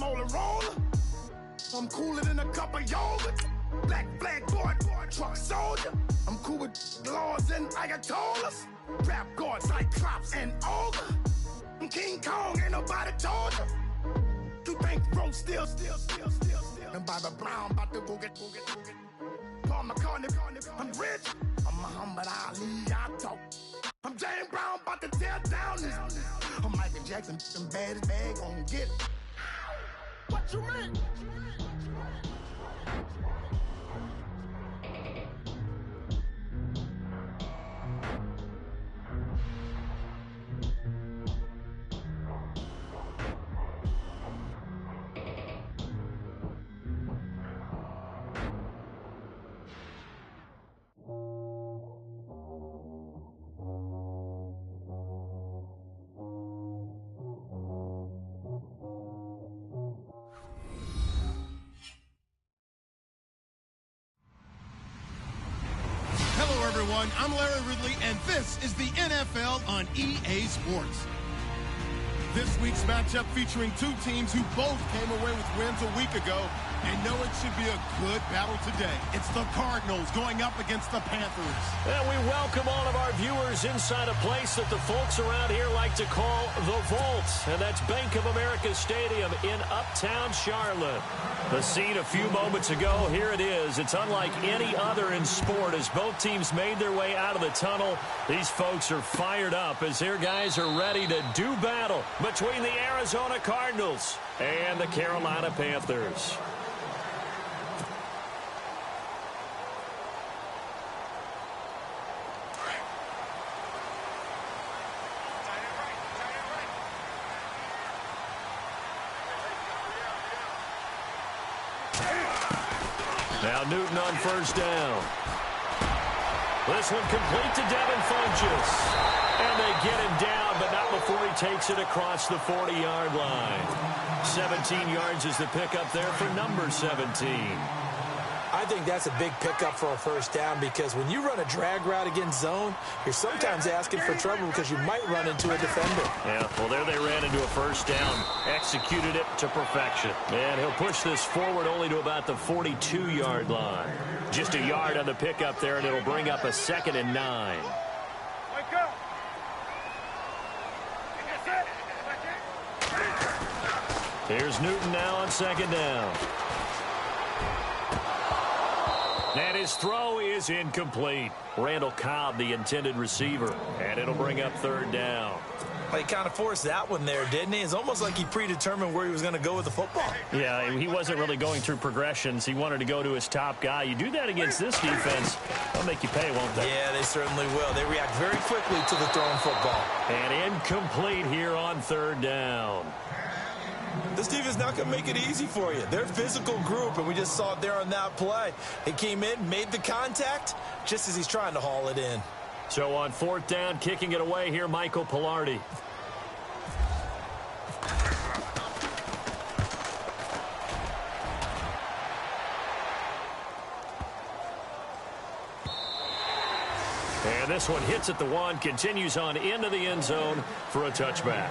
guacamole roller. I'm cooler than a cup of yogurt. Black flag boy, truck soldier. I'm cool with laws and ayatollahs. Rap god, cyclops and ogre. I'm King Kong, ain't nobody told you. You think road still. And Bobby Brown about to go get. Paul McCartney, I'm rich. I'm Muhammad Ali, I talk. I'm James Brown, about to tear down this. I'm Michael Jackson, some baddest bag gon' get it. What you mean? I'm Larry Ridley, and this is the NFL on EA Sports. This week's matchup featuring two teams who both came away with wins a week ago and know it should be a good battle today. It's the Cardinals going up against the Panthers. And we welcome all of our viewers inside a place that the folks around here like to call the Vault, and that's Bank of America Stadium in Uptown Charlotte. The scene a few moments ago, here it is. It's unlike any other in sport as both teams made their way out of the tunnel. These folks are fired up as their guys are ready to do battle between the Arizona Cardinals and the Carolina Panthers. Now Newton on first down. This one complete to Devin Funchess. And they get him down, but not before he takes it across the 40-yard line. 17 yards is the pickup there for number 17. I think that's a big pickup for a first down because when you run a drag route against zone, you're sometimes asking for trouble because you might run into a defender. Yeah, well, there they ran into a first down, executed it to perfection. And he'll push this forward only to about the 42-yard line. Just a yard on the pickup there, and it'll bring up a 2nd and 9. Here's Newton now on 2nd down. And his throw is incomplete. Randall Cobb, the intended receiver. And it'll bring up 3rd down. Well, he kind of forced that one there, didn't he? It's almost like he predetermined where he was going to go with the football. Yeah, he wasn't really going through progressions. He wanted to go to his top guy. You do that against this defense, they'll make you pay, won't they? Yeah, they certainly will. They react very quickly to the thrown football. And incomplete here on 3rd down. This defense is not going to make it easy for you. They're a physical group, and we just saw it there on that play. He came in, made the contact, just as he's trying to haul it in. So on 4th down, kicking it away here, Michael Pilardi. And this one hits at the 1, continues on into the end zone for a touchback.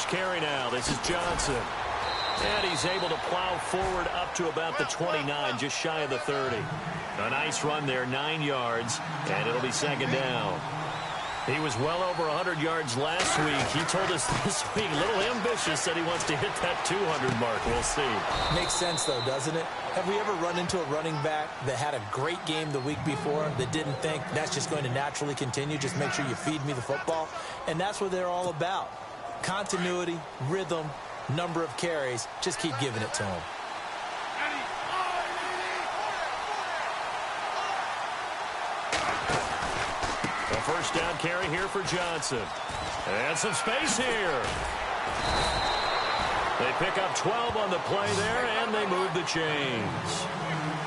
Carry now. This is Johnson. And he's able to plow forward up to about the 29, just shy of the 30. A nice run there, 9 yards, and it'll be 2nd down. He was well over 100 yards last week. He told us this week, a little ambitious, that he wants to hit that 200 mark. We'll see. Makes sense, though, doesn't it? Have we ever run into a running back that had a great game the week before that didn't think that's just going to naturally continue? Just make sure you feed me the football. And that's what they're all about. Continuity, rhythm, number of carries. Just keep giving it to him. A first down carry here for Johnson. And some space here. They pick up 12 on the play there, and they move the chains.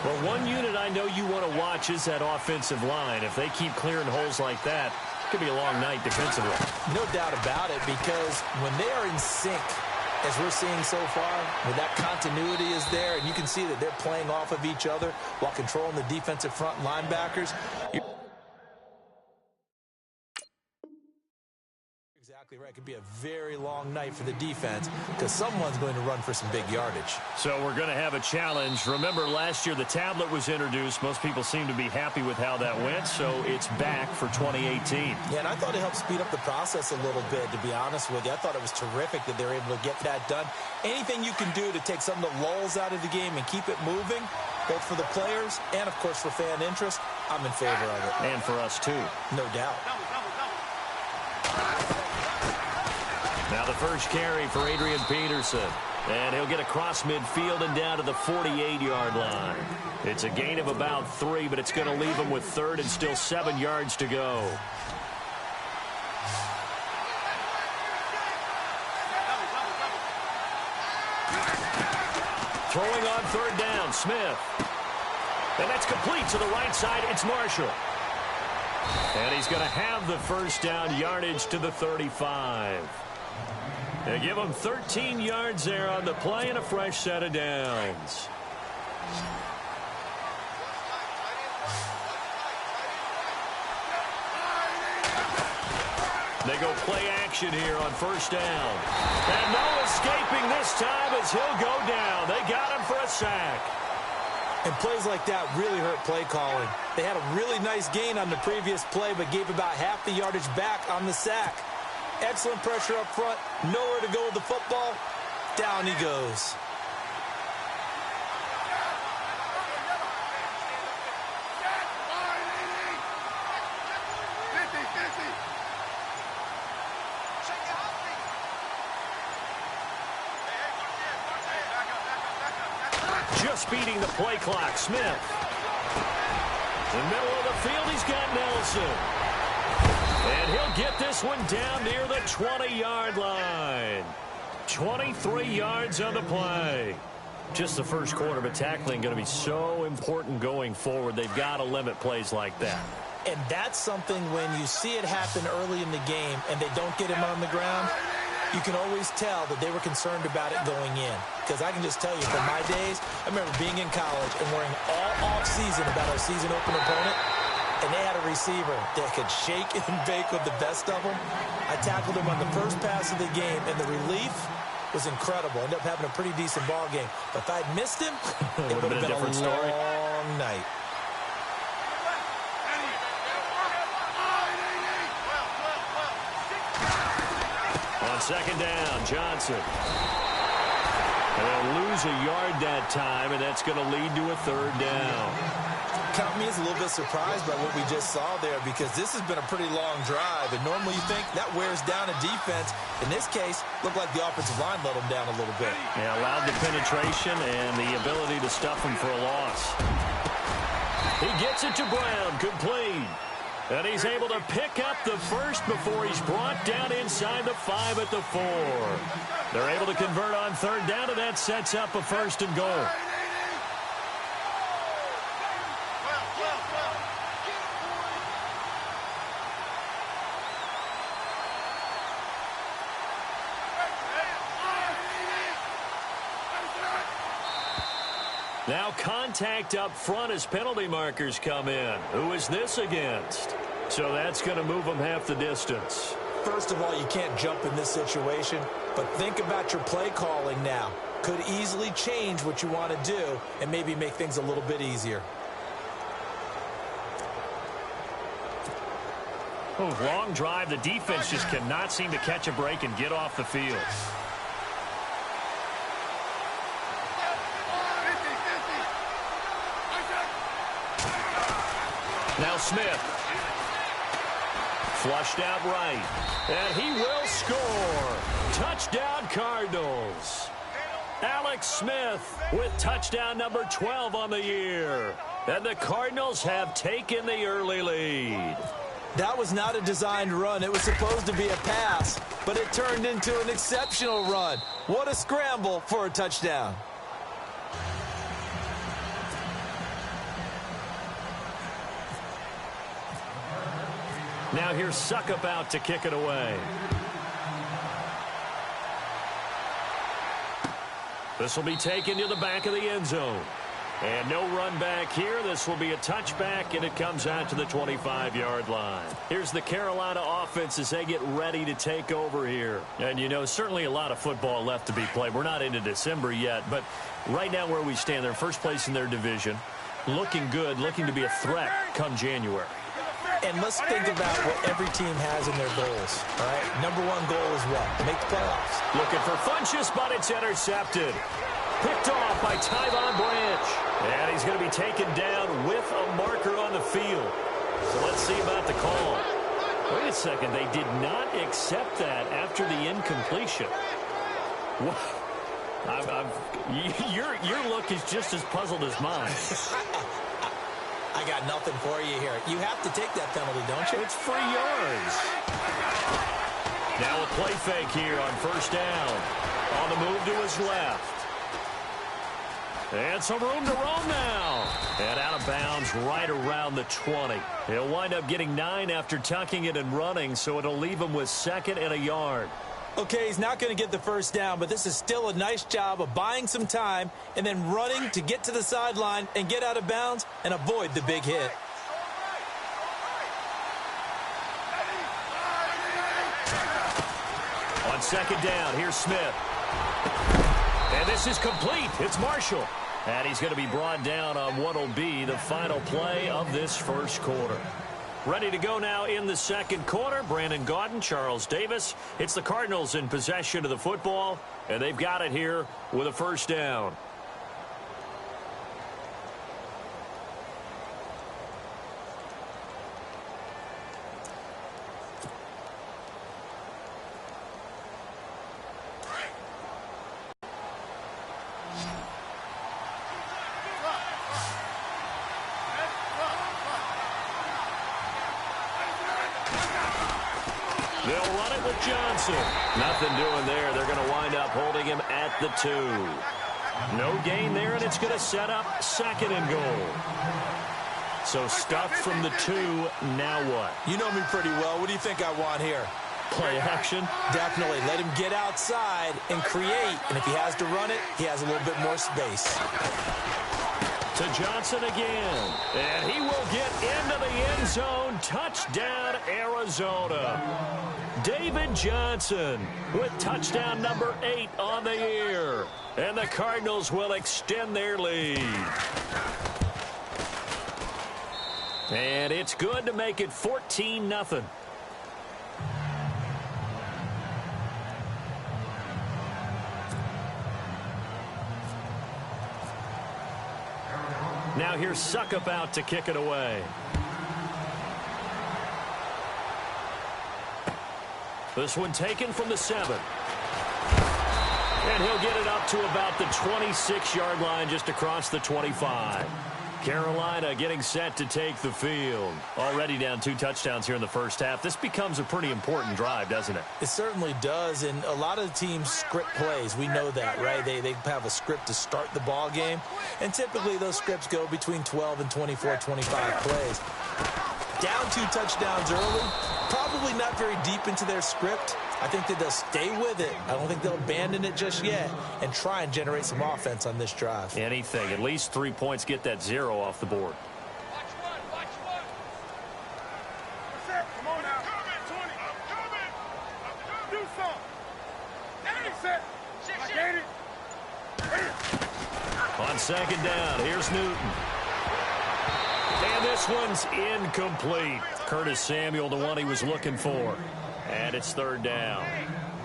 Well, one unit I know you want to watch is that offensive line. If they keep clearing holes like that, it could be a long night defensively. No doubt about it, because when they are in sync, as we're seeing so far, when that continuity is there, and you can see that they're playing off of each other while controlling the defensive front linebackers. Exactly right. It could be a very long night for the defense because someone's going to run for some big yardage. So we're going to have a challenge. Remember, last year the tablet was introduced. Most people seem to be happy with how that went, so it's back for 2018. Yeah, and I thought it helped speed up the process a little bit, to be honest with you. I thought it was terrific that they were able to get that done. Anything you can do to take some of the lulls out of the game and keep it moving, both for the players and, of course, for fan interest, I'm in favor of it. And for us, too. No doubt. Now the first carry for Adrian Peterson. And he'll get across midfield and down to the 48-yard line. It's a gain of about 3, but it's going to leave him with 3rd and still 7 yards to go. Throwing on 3rd down, Smith. And that's complete to the right side. It's Marshall. And he's going to have the first down, yardage to the 35. They give him 13 yards there on the play and a fresh set of downs. They go play action here on 1st down. And no escaping this time as he'll go down. They got him for a sack. And plays like that really hurt play calling. They had a really nice gain on the previous play, but gave about half the yardage back on the sack. Excellent pressure up front. Nowhere to go with the football. Down he goes. Just beating the play clock. Smith. In the middle of the field, he's got Nelson. And he'll get this one down near the 20-yard line. 23 yards on the play. Just the first quarter, but tackling going to be so important going forward. They've got to limit plays like that. And that's something when you see it happen early in the game and they don't get him on the ground, you can always tell that they were concerned about it going in. Because I can just tell you from my days, I remember being in college and worrying all off-season about our season open opponent. And they had a receiver that could shake and bake with the best of them. I tackled him on the first pass of the game, and the relief was incredible. Ended up having a pretty decent ball game. But if I'd missed him, it would have been a different story. Long night. On 2nd down, Johnson. They'll lose a yard that time, and that's going to lead to a 3rd down. Count me as a little bit surprised by what we just saw there, because this has been a pretty long drive, and normally you think that wears down a defense. In this case, looked like the offensive line let them down a little bit. Yeah, allowed the penetration and the ability to stuff them for a loss. He gets it to Brown, complete. And he's able to pick up the first before he's brought down inside the 5 at the 4. They're able to convert on 3rd down, and that sets up a 1st and goal. Now contact up front as penalty markers come in. Who is this against? So that's going to move them half the distance. First of all, you can't jump in this situation, but think about your play calling now. Could easily change what you want to do and maybe make things a little bit easier. Oh, long drive. The defense just cannot seem to catch a break and get off the field. Now Smith. Flushed out right. And he will score. Touchdown Cardinals. Alex Smith with touchdown number 12 on the year. And the Cardinals have taken the early lead. That was not a designed run. It was supposed to be a pass, but it turned into an exceptional run. What a scramble for a touchdown. Now here's Suckup out to kick it away. This will be taken to the back of the end zone. And no run back here. This will be a touchback, and it comes out to the 25-yard line. Here's the Carolina offense as they get ready to take over here. And, you know, certainly a lot of football left to be played. We're not into December yet, but right now where we stand, they're first place in their division. Looking good, looking to be a threat come January. And let's think about what every team has in their goals, all right? Number one goal is what? Make the playoffs. Looking for Funchess, but it's intercepted. Picked off by Tyvon Branch. And he's going to be taken down with a marker on the field. So let's see about the call. Wait a second. They did not accept that after the incompletion. Your look is just as puzzled as mine. I got nothing for you here. You have to take that penalty, don't you? It's free yards. Now a play fake here on first down. On the move to his left. And some room to roam now. And out of bounds right around the 20. He'll wind up getting 9 after tucking it and running, so it'll leave him with 2nd and a yard. Okay, he's not going to get the first down, but this is still a nice job of buying some time and then running to get to the sideline and get out of bounds and avoid the big hit. On 2nd down, here's Smith. And this is complete. It's Marshall. And he's going to be brought down on what will be the final play of this first quarter. Ready to go now in the second quarter. Brandon Gaudin, Charles Davis. It's the Cardinals in possession of the football, and they've got it here with a first down. They'll run it with Johnson. Nothing doing there. They're going to wind up holding him at the 2. No gain there, and it's going to set up 2nd and goal. So stuffed from the 2. Now what? You know me pretty well. What do you think I want here? Play action? Definitely. Let him get outside and create. And if he has to run it, he has a little bit more space. To Johnson again. And he will get into the end zone. Touchdown, Arizona. David Johnson with touchdown number 8 on the year. And the Cardinals will extend their lead. And it's good to make it 14-0. Now here's Suckup out to kick it away. This one taken from the 7. And he'll get it up to about the 26-yard line, just across the 25. Carolina getting set to take the field. Already down 2 touchdowns here in the first half. This becomes a pretty important drive, doesn't it? It certainly does, and a lot of the teams script plays. We know that, right? They have a script to start the ball game, and typically those scripts go between 12 and 24, 25 plays. Down 2 touchdowns early, probably not very deep into their script. I think that they'll stay with it. I don't think they'll abandon it just yet and try and generate some offense on this drive. Anything. At least 3 points, get that 0 off the board. Come on now. 20. Do something. I get it. On 2nd down, here's Newton. And this one's incomplete. Curtis Samuel, the one he was looking for. And it's 3rd down.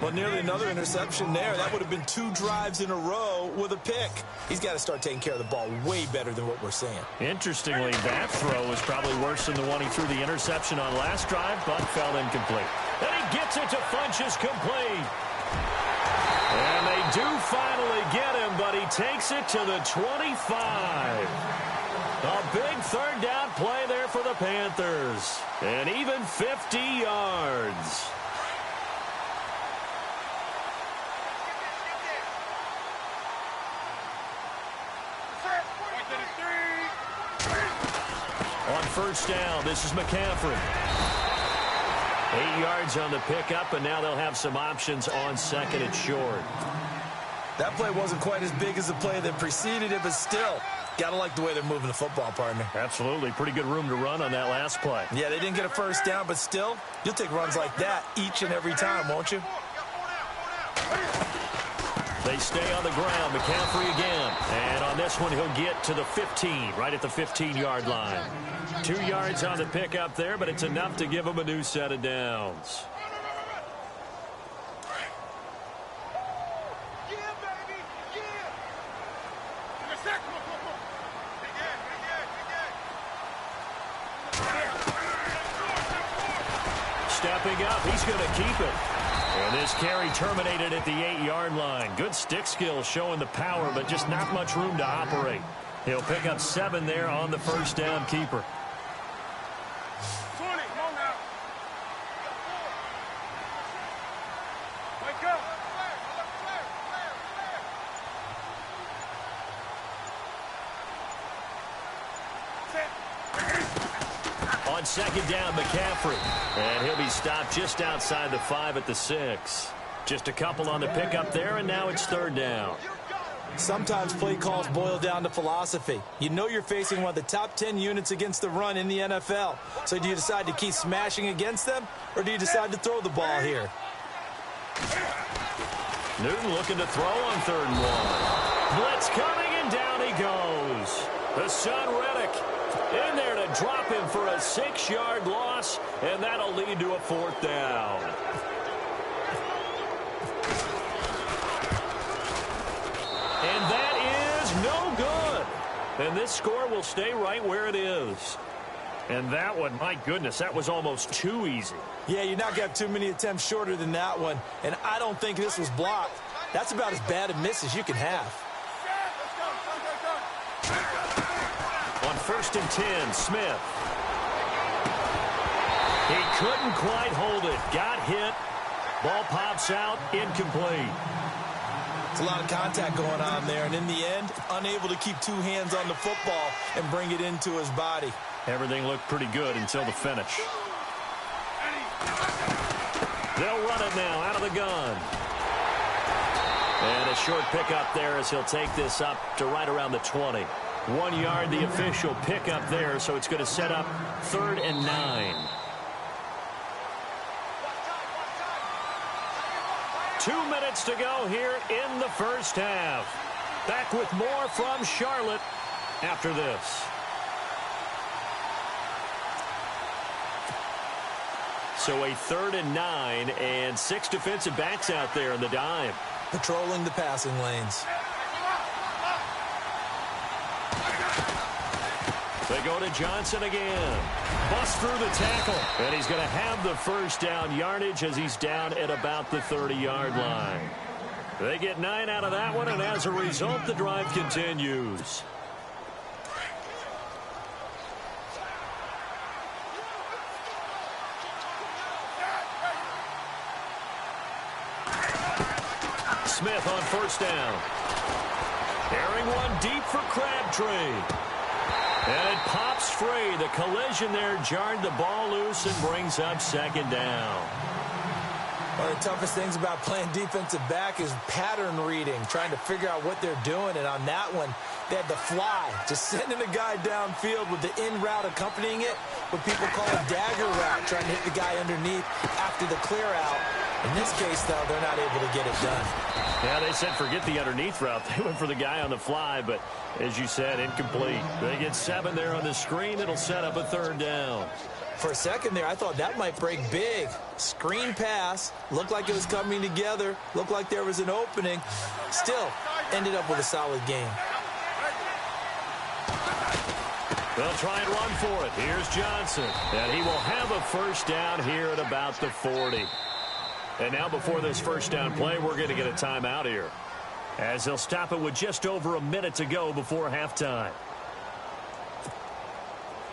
Well, nearly another interception there. That would have been 2 drives in a row with a pick. He's got to start taking care of the ball way better than what we're seeing. Interestingly, that throw was probably worse than the one he threw the interception on last drive, but fell incomplete. And he gets it to Funchess complete. And they do finally get him, but he takes it to the 25. A big 3rd down play there for the Panthers. And even 50 yards. On 1st down, this is McCaffrey. 8 yards on the pickup, and now they'll have some options on 2nd and short. That play wasn't quite as big as the play that preceded it, but still, got to like the way they're moving the football, partner. Absolutely. Pretty good room to run on that last play. Yeah, they didn't get a first down, but still, you'll take runs like that each and every time, won't you? They stay on the ground. McCaffrey again. And on this one, he'll get to the 15, right at the 15-yard line. 2 yards on the pickup there, but it's enough to give him a new set of downs. Stepping up, he's going to keep it. And this carry terminated at the 8-yard line. Good stick skills showing the power, but just not much room to operate. He'll pick up 7 there on the first down keeper. 20, come on now. Wake up. On 2nd down, McCaffrey. And he'll be stopped just outside the 5 at the 6. Just a couple on the pickup there, and now it's 3rd down. Sometimes play calls boil down to philosophy. You know you're facing one of the top 10 units against the run in the NFL. So do you decide to keep smashing against them, or do you decide to throw the ball here? Newton looking to throw on 3rd and 1. Blitz coming, and down he goes. The son Reddick in there to drop him for a 6-yard loss, and that'll lead to a 4th down. And that is no good. And this score will stay right where it is. And that one, my goodness, that was almost too easy. Yeah, you're not going to have too many attempts shorter than that one, and I don't think this was blocked. That's about as bad a miss as you can have. On 1st and 10, Smith. He couldn't quite hold it. Got hit. Ball pops out. Incomplete. It's a lot of contact going on there, and in the end, unable to keep 2 hands on the football and bring it into his body. Everything looked pretty good until the finish. They'll run it now out of the gun. And a short pickup there as he'll take this up to right around the 20. 1 yard, the official pickup there, so it's going to set up 3rd and 9. 2 minutes to go here in the first half. Back with more from Charlotte after this. So a 3rd and 9 and 6 defensive backs out there in the dime. Patrolling the passing lanes. They go to Johnson again. Bust through the tackle. And he's going to have the first down yardage as he's down at about the 30-yard line. They get 9 out of that one, and as a result, the drive continues. Smith on 1st down. Carrying one deep for Crabtree. And it pops free. The collision there jarred the ball loose and brings up 2nd down. One of the toughest things about playing defensive back is pattern reading, trying to figure out what they're doing. And on that one, they had the fly, just sending a guy downfield with the in route accompanying it, what people call a dagger route, trying to hit the guy underneath after the clear out. In this case, though, they're not able to get it done. Yeah, they said forget the underneath route. They went for the guy on the fly, but as you said, incomplete. They get 7 there on the screen. It'll set up a 3rd down. For a second there, I thought that might break big. Screen pass. Looked like it was coming together. Looked like there was an opening. Still, ended up with a solid game. They'll try and run for it. Here's Johnson. And he will have a first down here at about the 40. And now before this first down play, we're going to get a timeout here, as they'll stop it with just over a minute to go before halftime.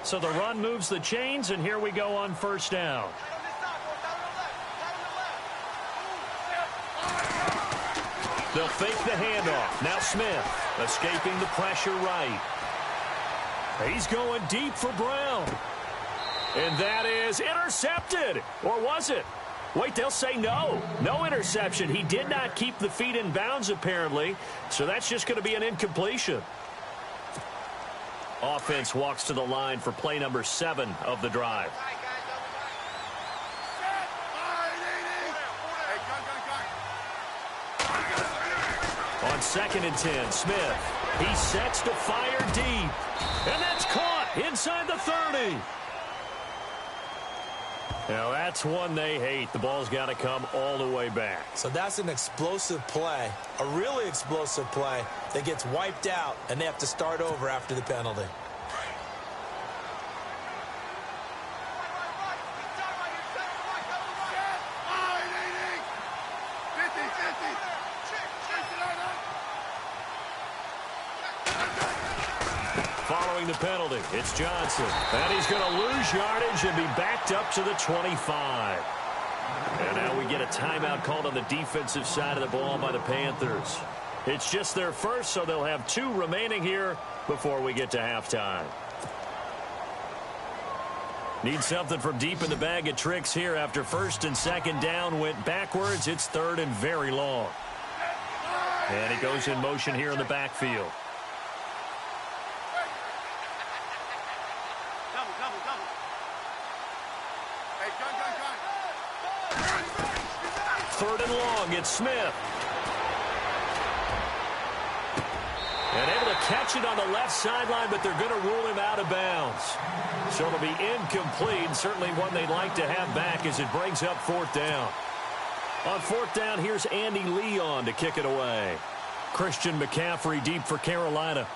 So the run moves the chains, and here we go on 1st down. They'll fake the handoff. Now Smith escaping the pressure right. He's going deep for Brown. And that is intercepted. Or was it? Wait, they'll say no. No interception. He did not keep the feet in bounds, apparently. So that's just going to be an incompletion. Offense walks to the line for play number 7 of the drive. On 2nd and 10, Smith. He sets to fire deep. And that's caught inside the 30. Now, that's one they hate. The ball's got to come all the way back. So that's an explosive play, a really explosive play that gets wiped out, and they have to start over after the penalty. Following the penalty, it's Johnson. And he's going to lose yardage and be backed up to the 25. And now we get a timeout called on the defensive side of the ball by the Panthers. It's just their first, so they'll have 2 remaining here before we get to halftime. Need something from deep in the bag of tricks here after 1st and 2nd down went backwards. It's 3rd and very long. And he goes in motion here in the backfield. Third and long, it's Smith. And able to catch it on the left sideline, but they're going to rule him out of bounds. So it'll be incomplete, certainly one they'd like to have back as it brings up 4th down. On 4th down, here's Andy Leon to kick it away. Christian McCaffrey deep for Carolina.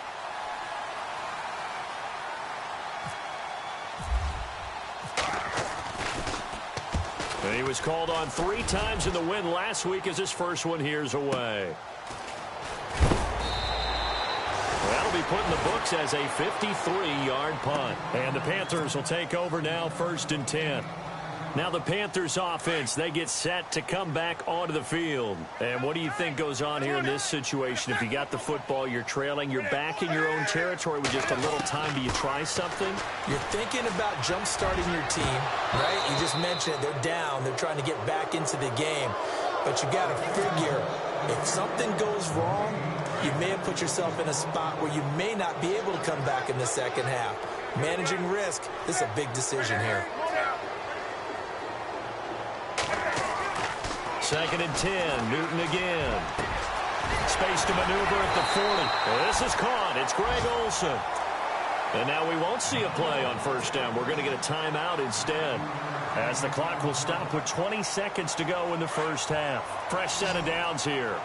And he was called on 3 times in the win last week as his first one here's away. That'll be put in the books as a 53-yard punt. And the Panthers will take over now, 1st and 10. Now the Panthers offense, they get set to come back onto the field. And what do you think goes on here in this situation? If you got the football, you're trailing, you're back in your own territory with just a little time. Do you try something? You're thinking about jump-starting your team, right? You just mentioned it. They're down. They're trying to get back into the game. But you got to figure, if something goes wrong, you may have put yourself in a spot where you may not be able to come back in the second half. Managing risk, this is a big decision here. 2nd and 10, Newton again. Space to maneuver at the 40. This is caught. It's Greg Olsen. And now we won't see a play on 1st down. We're going to get a timeout instead, as the clock will stop with 20 seconds to go in the first half. Fresh set of downs here.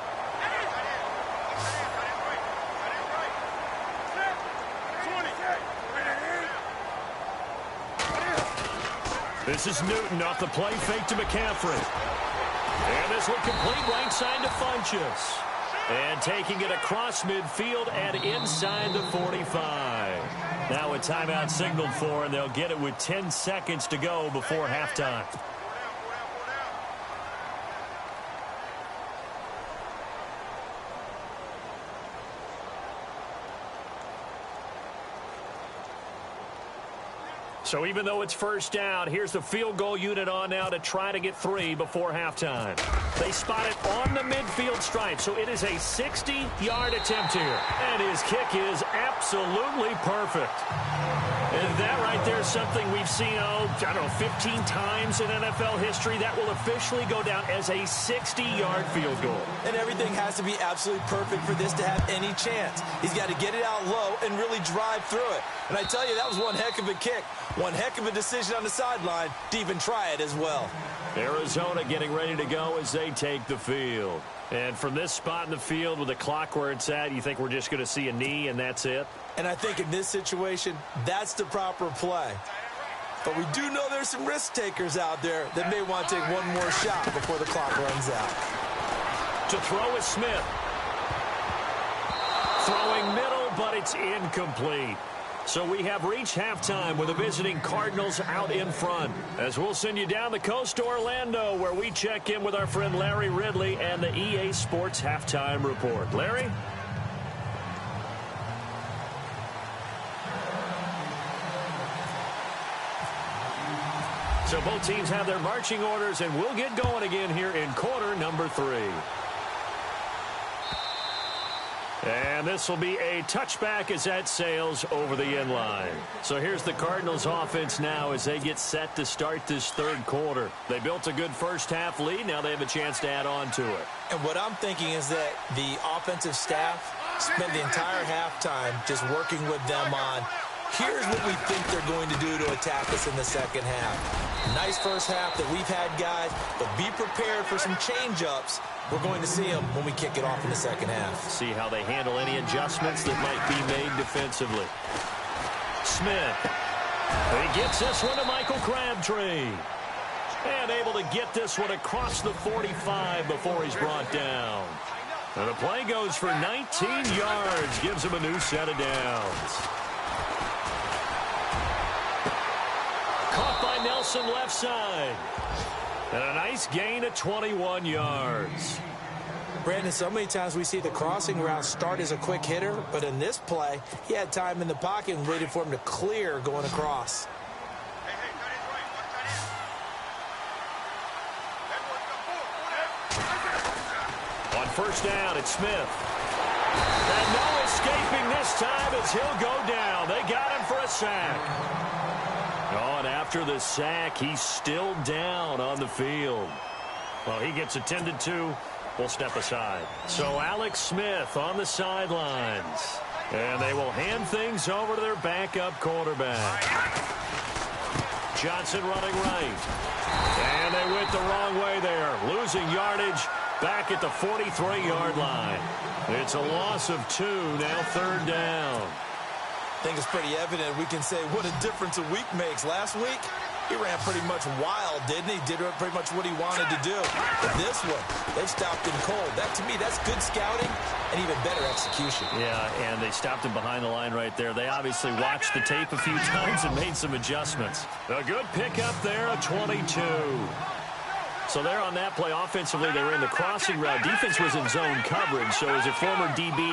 This is Newton off the play fake to McCaffrey. And this will complete right side to Funchess. And taking it across midfield and inside the 45. Now a timeout signaled for, and they'll get it with 10 seconds to go before halftime. So even though it's 1st down, here's the field goal unit on now to try to get 3 before halftime. They spot it on the midfield stripe, so it is a 60-yard attempt here. And his kick is absolutely perfect. And that right there is something we've seen, I don't know, 15 times in NFL history. That will officially go down as a 60-yard field goal. And everything has to be absolutely perfect for this to have any chance. He's got to get it out low and really drive through it. And I tell you, that was one heck of a kick. One heck of a decision on the sideline to even try it as well. Arizona getting ready to go as they take the field. And from this spot in the field with the clock where it's at, you think we're just going to see a knee and that's it? And I think in this situation, that's the proper play. But we do know there's some risk takers out there that may want to take one more shot before the clock runs out. To throw is Smith. Throwing middle, but it's incomplete. So we have reached halftime with the visiting Cardinals out in front. As we'll send you down the coast to Orlando, where we check in with our friend Larry Ridley and the EA Sports Halftime Report. Larry? So both teams have their marching orders, and we'll get going again here in quarter number 3. And this will be a touchback as that sails over the end line. So here's the Cardinals offense now as they get set to start this third quarter. They built a good first half lead. Now they have a chance to add on to it. And what I'm thinking is that the offensive staff spent the entire halftime just working with them on, here's what we think they're going to do to attack us in the second half. Nice first half that we've had, guys, but be prepared for some change-ups. We're going to see them when we kick it off in the second half. See how they handle any adjustments that might be made defensively. Smith. He gets this one to Michael Crabtree. And able to get this one across the 45 before he's brought down. And the play goes for 19 yards. Gives him a new set of downs. Caught by Nelson left side. And a nice gain of 21 yards. Brandon, so many times we see the crossing route start as a quick hitter, but in this play, he had time in the pocket and waited for him to clear going across. On first down, it's Smith. And no escaping this time as he'll go down. They got him for a sack. Oh, and after the sack, he's still down on the field. Well, he gets attended to. We'll step aside. So Alex Smith on the sidelines. And they will hand things over to their backup quarterback. Johnson running right. And they went the wrong way there. Losing yardage back at the 43-yard line. It's a loss of 2, now third down. I think it's pretty evident. We can say what a difference a week makes. Last week, he ran pretty much wild, didn't he? Did pretty much what he wanted to do. But this one, they've stopped him cold. That, to me, that's good scouting and even better execution. Yeah, and they stopped him behind the line right there. They obviously watched the tape a few times and made some adjustments. A good pickup there, a 22. So there on that play, offensively, they ran the crossing route. Defense was in zone coverage, so as a former DB,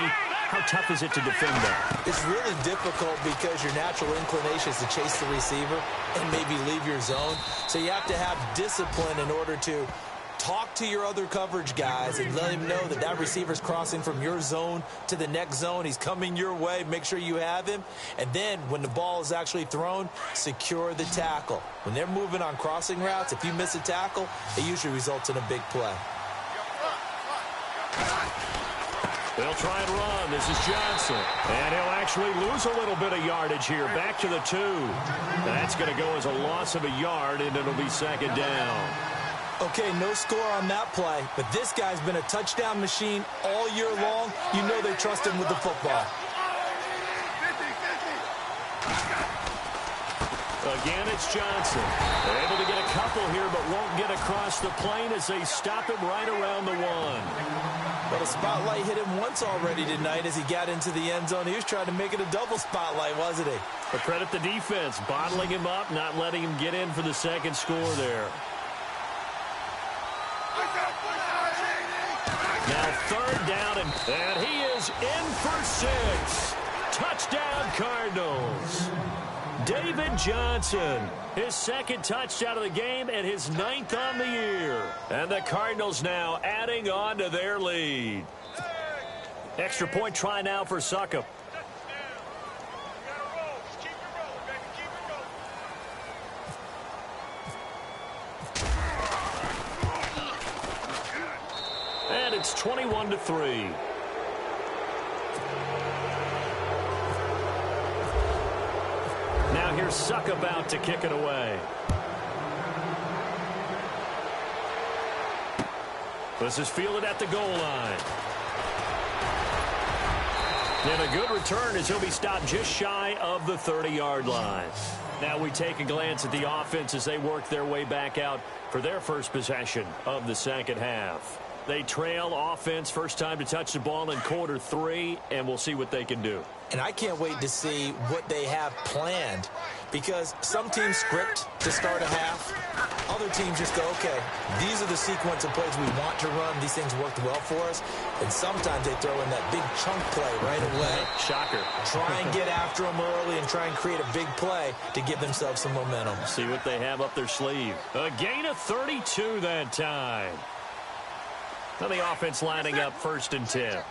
how tough is it to defend that? It's really difficult because your natural inclination is to chase the receiver and maybe leave your zone. So you have to have discipline in order to talk to your other coverage guys and let him know that that receiver's crossing from your zone to the next zone. He's coming your way. Make sure you have him. And then when the ball is actually thrown, secure the tackle. When they're moving on crossing routes, if you miss a tackle, it usually results in a big play. They'll try and run. This is Johnson. And he'll actually lose a little bit of yardage here. Back to the 2. That's going to go as a loss of a yard, and it'll be second down. Okay, no score on that play, but this guy's been a touchdown machine all year long. You know they trust him with the football. Again, it's Johnson. They're able to get a couple here, but won't get across the plane as they stop him right around the 1. Well, the spotlight hit him once already tonight as he got into the end zone. He was trying to make it a double spotlight, wasn't he? But credit the defense, bottling him up, not letting him get in for the second score there. Now third down, and he is in for 6. Touchdown, Cardinals. David Johnson, his second touchdown of the game and his 9th on the year. And the Cardinals now adding on to their lead. Extra point try now for Succop. And it's 21-3. Now here's Succop out to kick it away. This is fielded at the goal line. And a good return as he'll be stopped just shy of the 30-yard line. Now we take a glance at the offense as they work their way back out for their first possession of the second half. They trail offense, first time to touch the ball in quarter 3, and we'll see what they can do. And I can't wait to see what they have planned because some teams script to start a half. Other teams just go, okay, these are the sequence of plays we want to run. These things worked well for us. And sometimes they throw in that big chunk play right away. Shocker. Try and get after them early and try and create a big play to give themselves some momentum. See what they have up their sleeve. A gain of 32 that time. Now the offense lining up 1st and 10.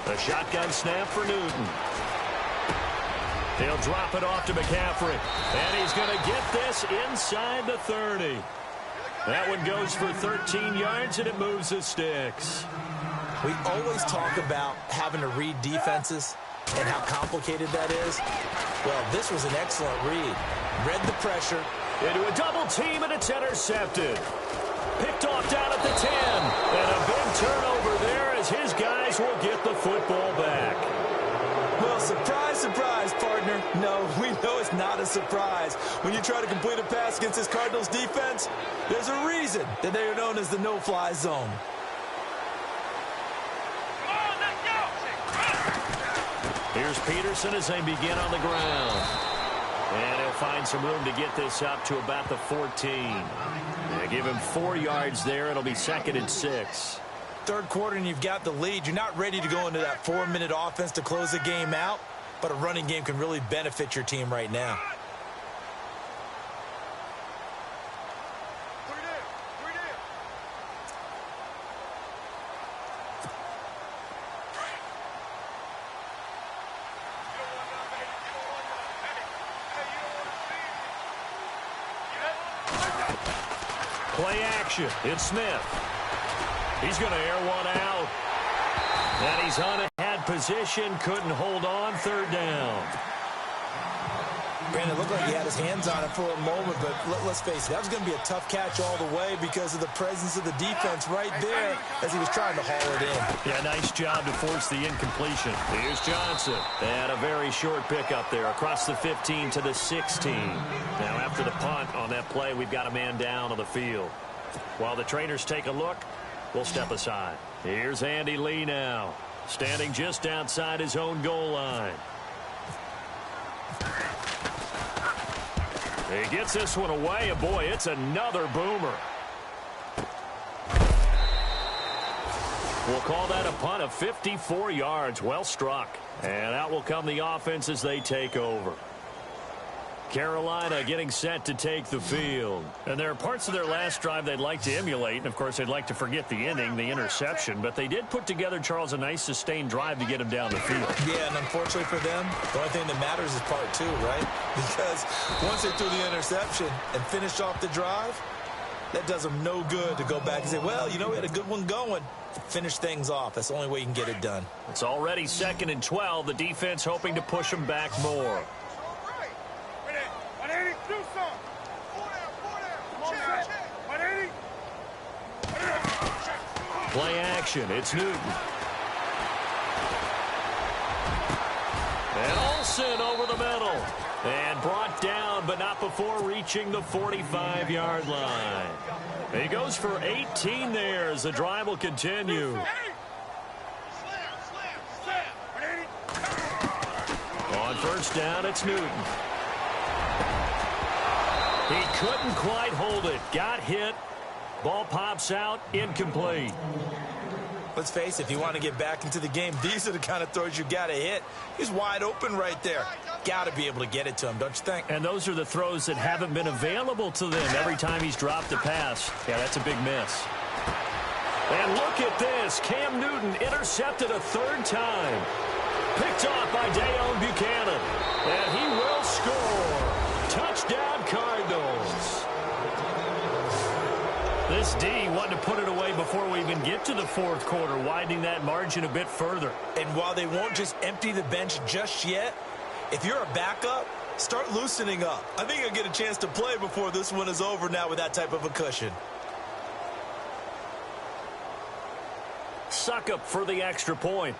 A shotgun snap for Newton. He'll drop it off to McCaffrey. And he's going to get this inside the 30. That one goes for 13 yards, and it moves the sticks. We always talk about having to read defenses and how complicated that is. Well, this was an excellent read. Read the pressure. Into a double team, and it's intercepted. Picked off down at the 10. And a big turnover there as his guys will get the football back. Well, surprise, surprise, partner. No, we know it's not a surprise. When you try to complete a pass against this Cardinals defense, there's a reason that they are known as the no-fly zone. Here's Peterson as they begin on the ground. And he'll find some room to get this up to about the 14. They give him 4 yards there. It'll be 2nd and 6. Third quarter and you've got the lead. You're not ready to go into that 4-minute offense to close the game out, but a running game can really benefit your team right now. Play action. It's Smith. He's going to air one out. And he's on it. Had position. Couldn't hold on. 3rd down. Brandon, it looked like he had his hands on it for a moment, but let's face it, that was going to be a tough catch all the way because of the presence of the defense right there as he was trying to haul it in. Yeah, nice job to force the incompletion. Here's Johnson. And a very short pickup there across the 15 to the 16. Now after the punt on that play, we've got a man down on the field. While the trainers take a look, we'll step aside. Here's Andy Lee now, standing just outside his own goal line. He gets this one away, and boy, it's another boomer. We'll call that a punt of 54 yards. Well struck. And out will come the offense as they take over. Carolina getting set to take the field. And there are parts of their last drive they'd like to emulate. And, of course, they'd like to forget the inning, the interception. But they did put together, Charles, a nice sustained drive to get him down the field. Yeah, and unfortunately for them, the only thing that matters is part 2, right? Because once they threw the interception and finished off the drive, that does them no good to go back and say, well, you know, we had a good one going. Finish things off. That's the only way you can get it done. It's already 2nd and 12. The defense hoping to push them back more. Play action. It's Newton. And Olsen over the middle. And brought down, but not before reaching the 45-yard line. He goes for 18 there as the drive will continue. On 1st down, it's Newton. He couldn't quite hold it. Got hit. Ball pops out. Incomplete. Let's face it, if you want to get back into the game, these are the kind of throws you got to hit. He's wide open right there. Got to be able to get it to him, don't you think? And those are the throws that haven't been available to them every time he's dropped a pass. Yeah, that's a big miss. And look at this. Cam Newton intercepted a 3rd time. Picked off by Dayon Buchanan. And he will score. Touchdown, Cardinals. This D wanted to put it away before we even get to the 4th quarter, widening that margin a bit further. And while they won't just empty the bench just yet, if you're a backup, start loosening up. I think you'll get a chance to play before this one is over now with that type of a cushion. Suckup for the extra point.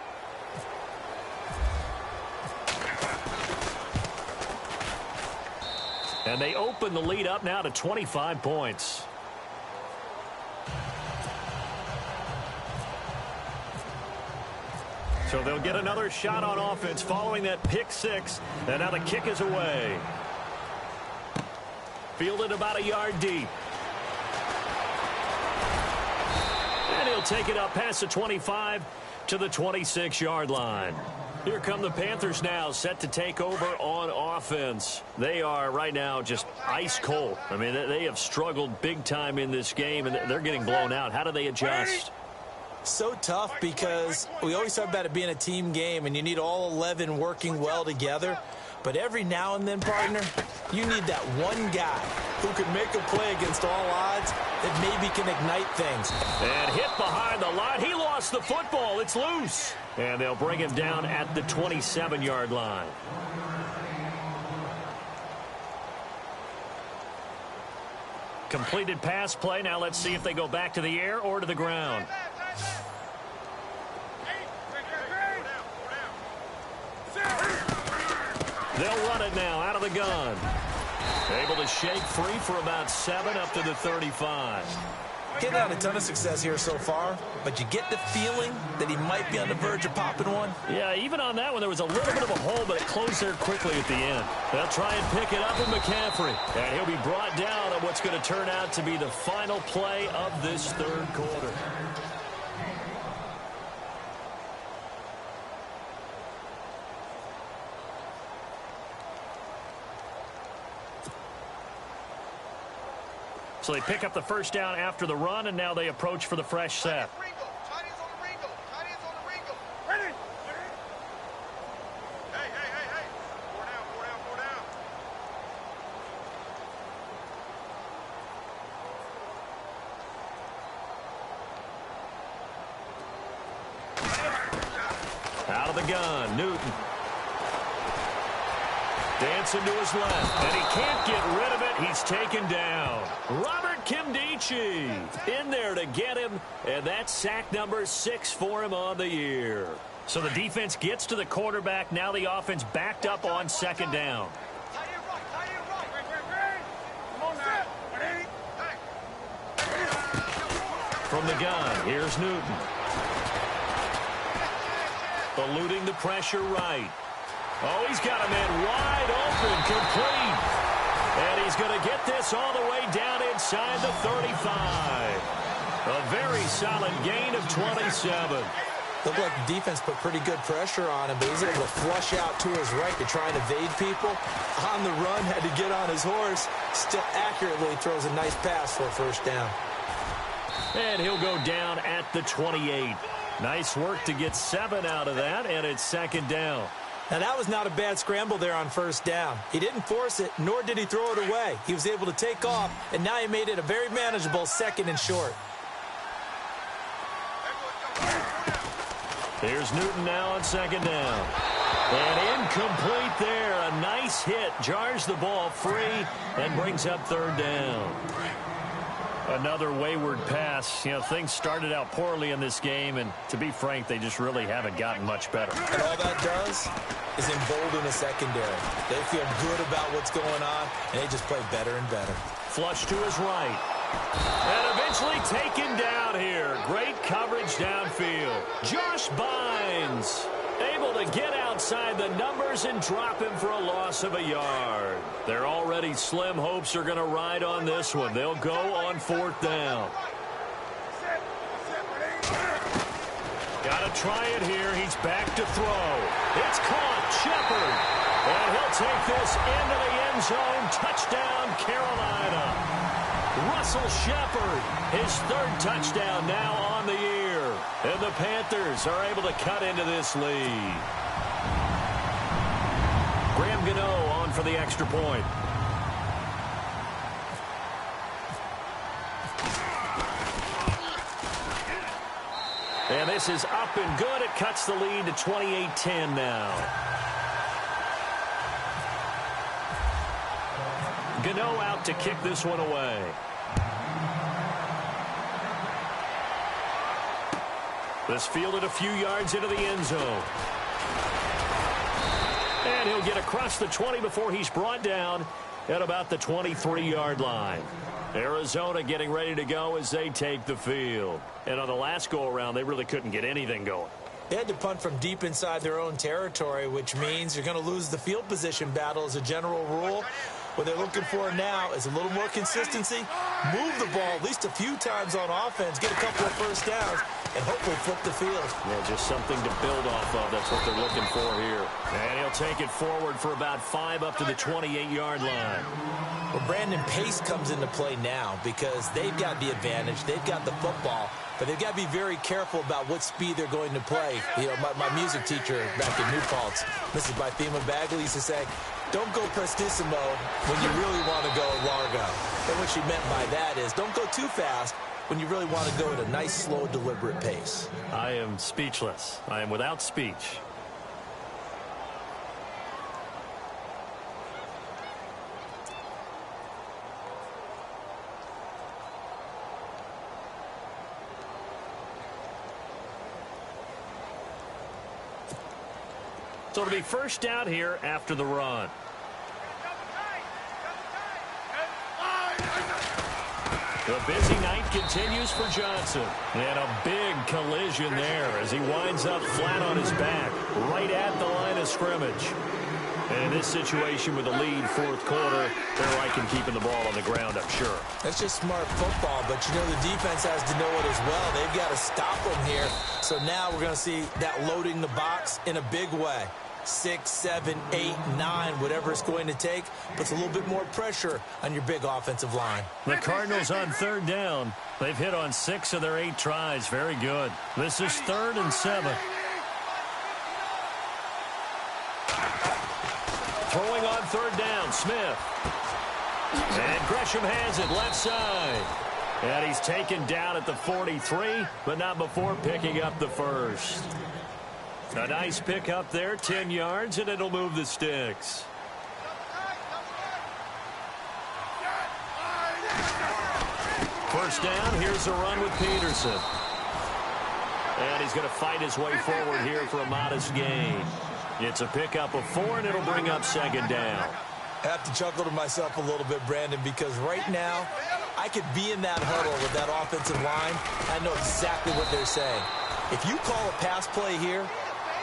And they open the lead up now to 25 points. So they'll get another shot on offense following that pick six. And now the kick is away. Fielded about a yard deep. And he'll take it up past the 25 to the 26-yard line. Here come the Panthers now, set to take over on offense. They are right now just ice cold. I mean, they have struggled big time in this game, and they're getting blown out. How do they adjust? So tough because we always talk about it being a team game, and you need all 11 working well together. But every now and then, partner, you need that one guy who can make a play against all odds that maybe can ignite things. And hit behind the line. He lost the football. It's loose. And they'll bring him down at the 27-yard line. Completed pass play. Now let's see if they go back to the air or to the ground. They'll run it now out of the gun. Able to shake free for about 7 up to the 35. Getting out a ton of success here so far, but you get the feeling that he might be on the verge of popping one. Yeah, even on that one, there was a little bit of a hole, but it closed there quickly at the end. They'll try and pick it up with McCaffrey. And he'll be brought down on what's going to turn out to be the final play of this third quarter. So they pick up the first down after the run, and now they approach for the fresh set. Out of the gun, Newton. Dancing to his left, and he can't get rid of it. He's taken down. Robert Kimdichie in there to get him, and that's sack number 6 for him on the year. So the defense gets to the quarterback. Now the offense backed up on second down. From the gun, here's Newton. Eluding the pressure right. Oh, he's got a man wide open, complete. And he's going to get this all the way down inside the 35. A very solid gain of 27. Looked like the defense put pretty good pressure on him, but he's able to flush out to his right to try and evade people. On the run, had to get on his horse. Still accurately throws a nice pass for a first down. And he'll go down at the 28. Nice work to get 7 out of that, and it's second down. Now, that was not a bad scramble there on first down. He didn't force it, nor did he throw it away. He was able to take off, and now he made it a very manageable second and short. Here's Newton now on second down. And incomplete there. A nice hit. Jars the ball free and brings up third down. Another wayward pass. You know, things started out poorly in this game, and to be frank, they just really haven't gotten much better. And all that does is embolden the secondary. They feel good about what's going on, and they just play better and better. Flush to his right. And eventually taken down here. Great coverage downfield. Josh Bynes able to get outside the numbers and drop him for a loss of a yard. Their already slim hopes are going to ride on this one. They'll go on fourth down. Got to try it here. He's back to throw. It's caught. Shepard. And he'll take this into the end zone. Touchdown, Carolina. Russell Shepard, his third touchdown now on the year. And the Panthers are able to cut into this lead. Graham Gano on for the extra point. And this is up and good. It cuts the lead to 28-10 now. Gano out to kick this one away. This fielded a few yards into the end zone. And he'll get across the 20 before he's brought down at about the 23-yard line. Arizona getting ready to go as they take the field. And on the last go-around, they really couldn't get anything going. They had to punt from deep inside their own territory, which means you're going to lose the field position battle as a general rule. What they're looking for now is a little more consistency, move the ball at least a few times on offense, get a couple of first downs, and hopefully flip the field. Yeah, just something to build off of. That's what they're looking for here. And he'll take it forward for about 5 up to the 28-yard line. Well, Brandon, pace comes into play now because they've got the advantage. They've got the football, but they've got to be very careful about what speed they're going to play. You know, my music teacher back in New Paltz, Mrs. Bythema Bagley, used to say, don't go prestissimo when you really want to go largo. And what she meant by that is don't go too fast when you really want to go at a nice, slow, deliberate pace. I am speechless. I am without speech. So it'll be first down here after the run. The busy night continues for Johnson. And a big collision there as he winds up flat on his back, right at the line of scrimmage. And in this situation with a lead fourth quarter, they're liking keeping the ball on the ground, I'm sure. That's just smart football, but you know the defense has to know it as well. They've got to stop them here. So now we're going to see that loading the box in a big way. 6, 7, 8, 9, whatever it's going to take, puts a little bit more pressure on your big offensive line. The Cardinals on third down. They've hit on 6 of their 8 tries. Very good. This is 3rd and 7. Throwing on third down, Smith. And Gresham has it left side. And he's taken down at the 43, but not before picking up the first. A nice pick up there, 10 yards, and it'll move the sticks. First down, here's a run with Peterson. And he's going to fight his way forward here for a modest gain. It's a pickup of 4, and it'll bring up second down. I have to chuckle to myself a little bit, Brandon, because right now I could be in that huddle with that offensive line. I know exactly what they're saying. If you call a pass play here,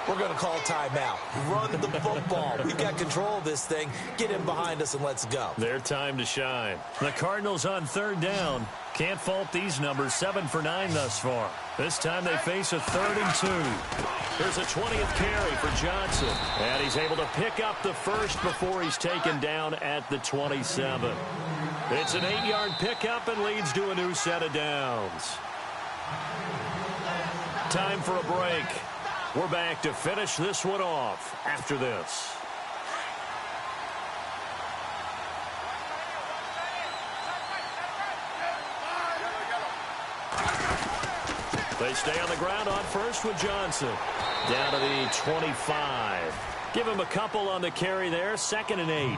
we're going to call timeout. Run the football. We've got control of this thing. Get in behind us and let's go. Their time to shine. The Cardinals on third down. Can't fault these numbers. 7 for 9 thus far. This time they face a 3rd and 2. Here's a 20th carry for Johnson. And he's able to pick up the first before he's taken down at the 27. It's an 8-yard pickup and leads to a new set of downs. Time for a break. We're back to finish this one off after this. They stay on the ground on first with Johnson. Down to the 25. Give him a couple on the carry there. 2nd and 8.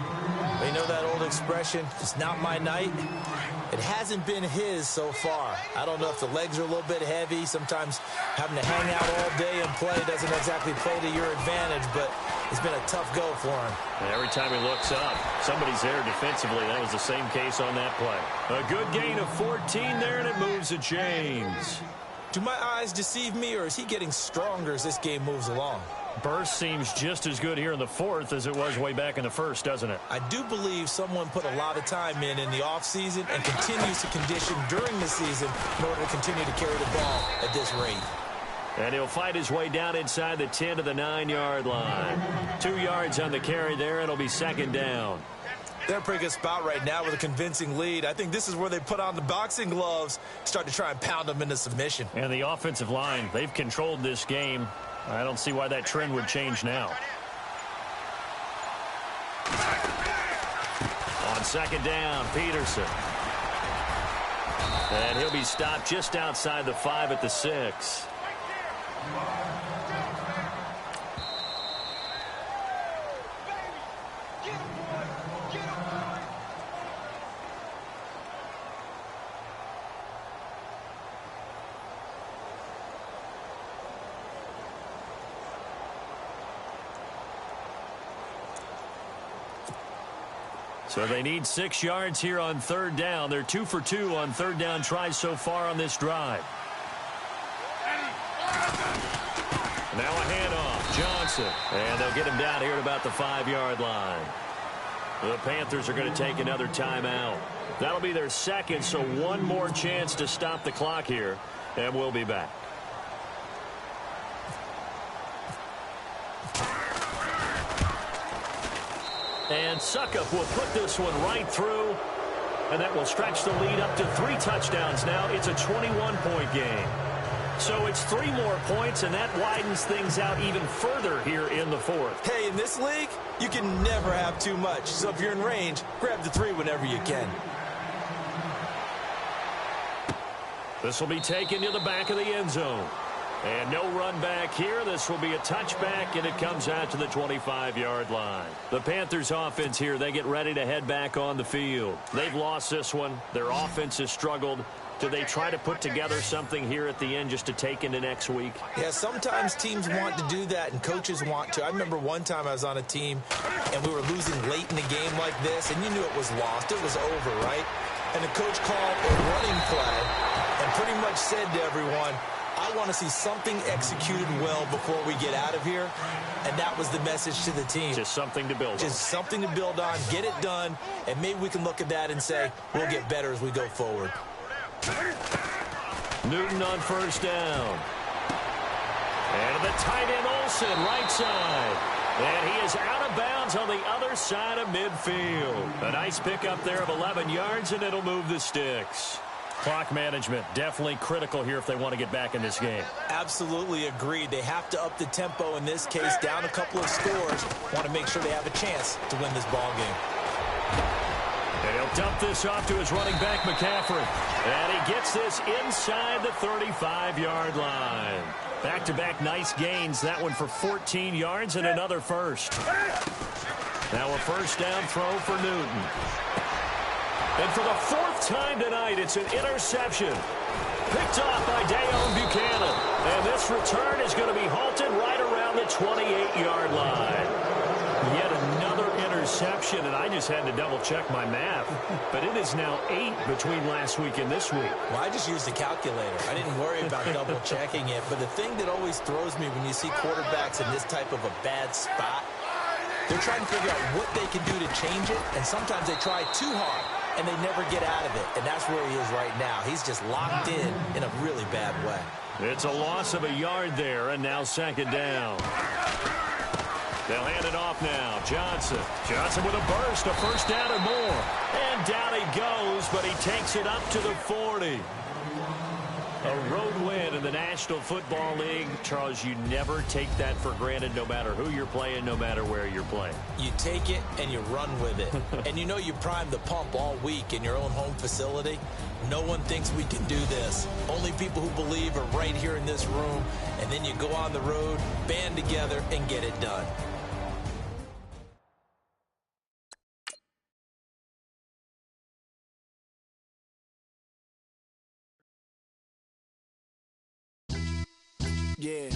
They know that old expression, it's not my night. It hasn't been his so far. I don't know if the legs are a little bit heavy. Sometimes having to hang out all day and play doesn't exactly play to your advantage, but it's been a tough go for him. And every time he looks up, somebody's there defensively. That was the same case on that play. A good gain of 14 there, and it moves the chains. Do my eyes deceive me, or is he getting stronger as this game moves along? Burst seems just as good here in the 4th as it was way back in the 1st, doesn't it? I do believe someone put a lot of time in the offseason and continues to condition during the season in order to continue to carry the ball at this rate. And he'll fight his way down inside the 10 to the 9-yard line. 2 yards on the carry there, and it'll be 2nd down. They're in a pretty good spot right now with a convincing lead. I think this is where they put on the boxing gloves, start to try and pound them into submission. And the offensive line, they've controlled this game. I don't see why that trend would change now. On 2nd down, Peterson. And he'll be stopped just outside the 5 at the 6. So they need 6 yards here on third down. They're 2 for 2 on third down tries so far on this drive. Now a handoff. Johnson. And they'll get him down here at about the 5-yard line. The Panthers are going to take another timeout. That'll be their second, so one more chance to stop the clock here, and we'll be back. And Suckup will put this one right through, and that will stretch the lead up to 3 touchdowns now. It's a 21-point game. So it's 3 more points, and that widens things out even further here in the 4th. Hey, in this league, you can never have too much. So if you're in range, grab the 3 whenever you can. This will be taken to the back of the end zone. And no run back here. This will be a touchback, and it comes out to the 25-yard line. The Panthers offense here, they get ready to head back on the field. They've lost this one. Their offense has struggled. Do they try to put together something here at the end just to take into next week? Yeah, sometimes teams want to do that and coaches want to. I remember one time I was on a team and we were losing late in the game like this, and you knew it was lost. It was over, right? And the coach called a running play and pretty much said to everyone, I want to see something executed well before we get out of here. And that was the message to the team. Just something to build on. Just something to build on, get it done, and maybe we can look at that and say, we'll get better as we go forward. Newton on first down. And the tight end Olsen, right side. And he is out of bounds on the other side of midfield. A nice pickup there of 11 yards, and it'll move the sticks. Clock management, definitely critical here if they want to get back in this game. Absolutely agreed. They have to up the tempo in this case, down a couple of scores. Want to make sure they have a chance to win this ball game. And he'll dump this off to his running back, McCaffrey. And he gets this inside the 35-yard line. Back-to-back nice gains. That one for 14 yards and another first. Now a first down throw for Newton. And for the 4th time tonight, it's an interception. Picked off by Dayon Buchanan. And this return is going to be halted right around the 28-yard line. Yet another interception, and I just had to double-check my math. But it is now 8 between last week and this week. Well, I just used a calculator. I didn't worry about double-checking it. But the thing that always throws me when you see quarterbacks in this type of a bad spot, they're trying to figure out what they can do to change it, and sometimes they try too hard, and they never get out of it. And that's where he is right now. He's just locked in a really bad way. It's a loss of a yard there, and now second down. They'll hand it off now. Johnson. Johnson with a burst, a first down and more. And down he goes, but he takes it up to the 40. A road win in the National Football League. Charles, you never take that for granted no matter who you're playing, no matter where you're playing. You take it and you run with it. And you know you primed the pump all week in your own home facility. No one thinks we can do this. Only people who believe are right here in this room. And then you go on the road, band together, and get it done. Yeah.